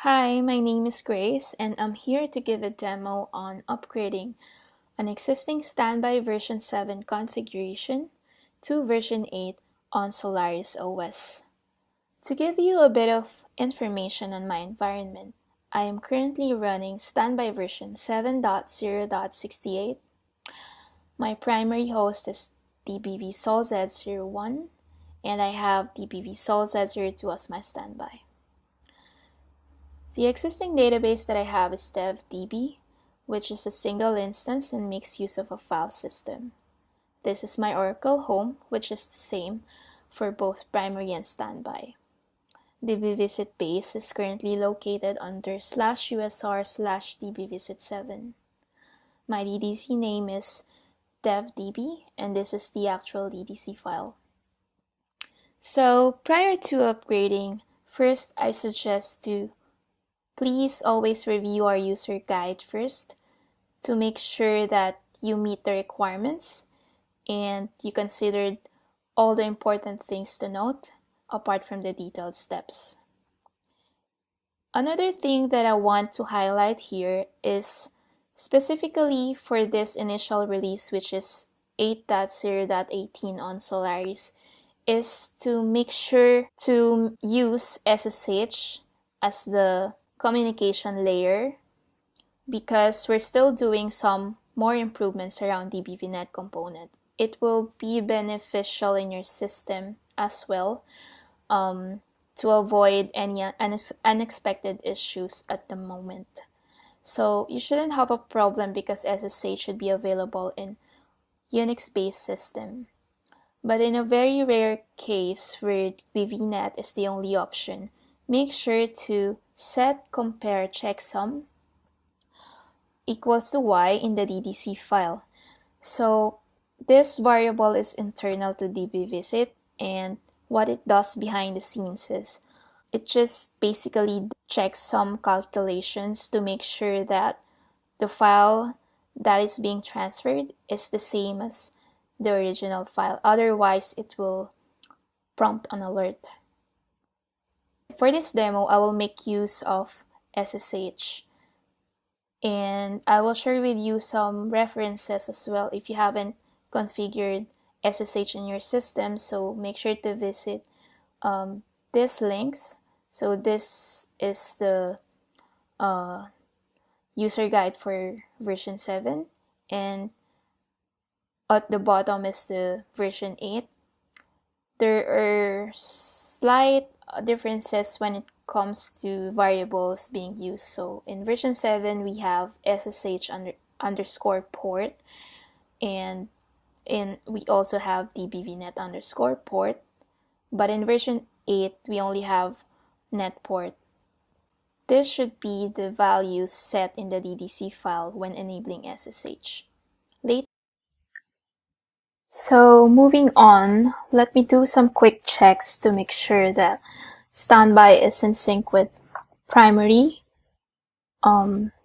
Hi, my name is Grace, and I'm here to give a demo on upgrading an existing standby version 7 configuration to version 8 on Solaris OS. To give you a bit of information on my environment, I am currently running standby version 7.0.68. My primary host is Dbvisit01, and I have Dbvisit02 as my standby. The existing database that I have is DevDB, which is a single instance and makes use of a file system. This is my Oracle home, which is the same for both primary and standby. Dbvisit base is currently located under /usr/dbvisit7. My DDC name is devdb, and this is the actual DDC file. So prior to upgrading, first I suggest to please always review our user guide first to make sure that you meet the requirements and you considered all the important things to note apart from the detailed steps. Another thing that I want to highlight here is specifically for this initial release, which is 8.0.18 on Solaris, is to make sure to use SSH as the communication layer because we're still doing some more improvements around Dbvinet component. It will be beneficial in your system as well to avoid any unexpected issues at the moment. So you shouldn't have a problem because SSH should be available in Unix-based system. But in a very rare case where Dbvinet is the only option, make sure to set compare checksum equals to y in the DDC file. So this variable is internal to Dbvisit, and what it does behind the scenes is it just basically checks some calculations to make sure that the file that is being transferred is the same as the original file. Otherwise, it will prompt an alert. For this demo, I will make use of SSH, and I will share with you some references as well if you haven't configured SSH in your system, so make sure to visit these links. So this is the user guide for version 7, and at the bottom is the version 8. There are slight differences when it comes to variables being used. So in version 7, we have SSH underscore port, and we also have dbvnet underscore port. But in version 8, we only have net port. This should be the values set in the DDC file when enabling SSH. So moving on, let me do some quick checks to make sure that standby is in sync with primary,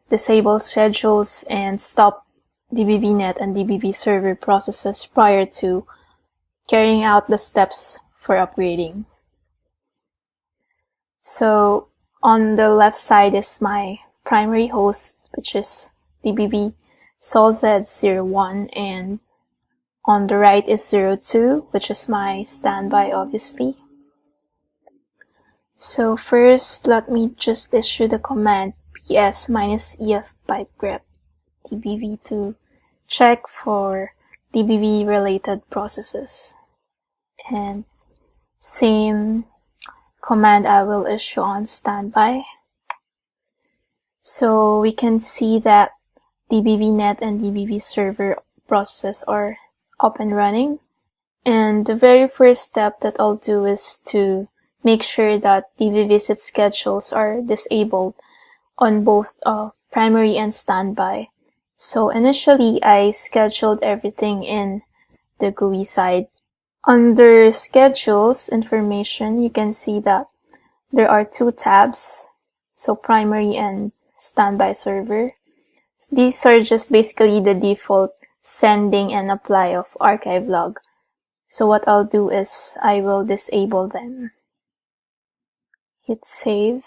disable schedules, and stop dbvnet and dbv server processes prior to carrying out the steps for upgrading. So on the left side is my primary host, which is Dbvisit01, and on the right is 02, which is my standby, obviously. So first, let me just issue the command ps-ef pipegrep dbv to check for dbv related processes. And same command I will issue on standby. So we can see that dbvnet and dbv server processes are up and running. And the very first step that I'll do is to make sure that Dbvisit schedules are disabled on both primary and standby. So initially, I scheduled everything in the GUI side. Under schedules information, you can see that there are two tabs, so primary and standby server. These are just basically the default sending and apply of archive log. So what I'll do is I will disable them. Hit save.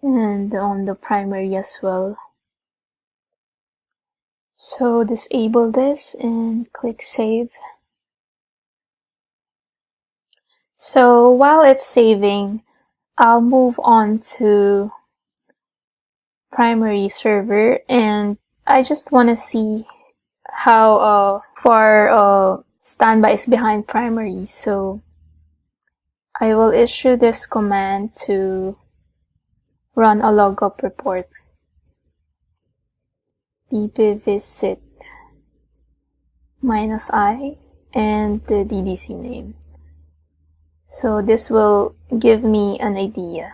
and on the primary as well. So disable this and click save. So while it's saving, I'll move on to primary server, and I just want to see how far standby is behind primary. So I will issue this command to run a logup report. Dbvisit -i and the DDC name. So this will give me an idea.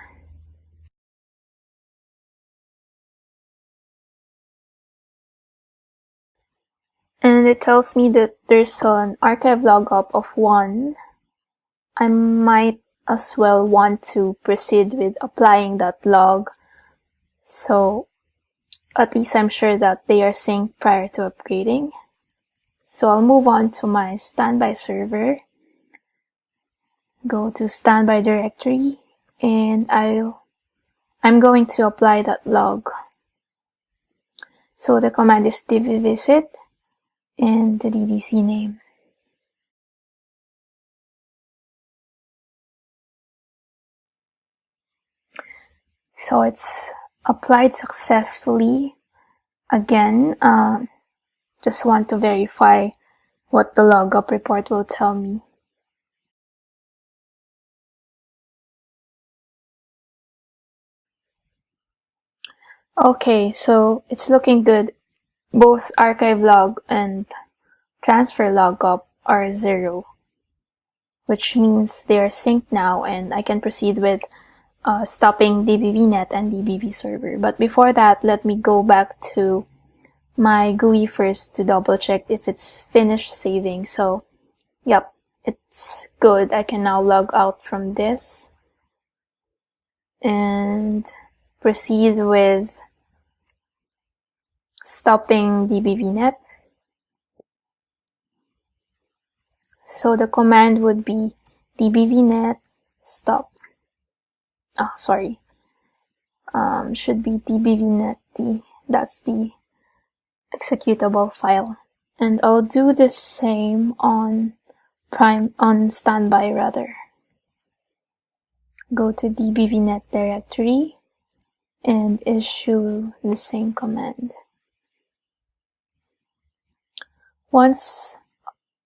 And it tells me that there's an archive logup of 1. I might as well want to proceed with applying that log, so at least I'm sure that they are synced prior to upgrading. So I'll move on to my standby server, go to standby directory, and I'm going to apply that log. So the command is dbvisit and the DDC name. So it's applied successfully. Again, just want to verify what the logup report will tell me. Okay, so it's looking good. Both archive log and transfer logup are 0, which means they are synced now, and I can proceed with stopping dbvnet and dbvserver. But before that, let me go back to my GUI first to double check if it's finished saving. So yep, it's good. I can now log out from this and proceed with stopping dbvnet. So the command would be dbvnet stop. Should be dbvnet d. That's the executable file. And I'll do the same on standby rather. Go to dbvnet directory and issue the same command. Once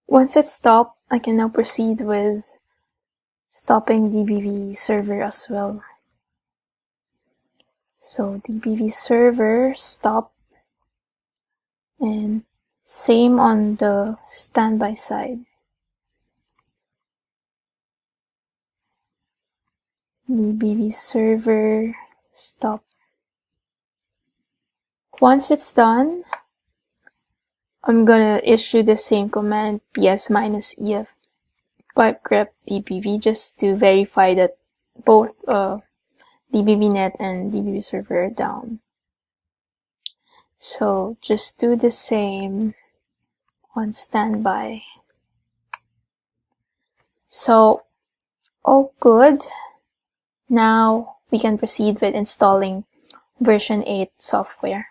it's stopped, I can now proceed with stopping dbvserver as well. So dbvserver stop, and same on the standby side. Dbvserver stop. Once it's done, I'm gonna issue the same command ps-ef pipe grep dbv just to verify that both dbvnet and dbvserver are down. So just do the same on standby. So all good. Now we can proceed with installing version 8 software.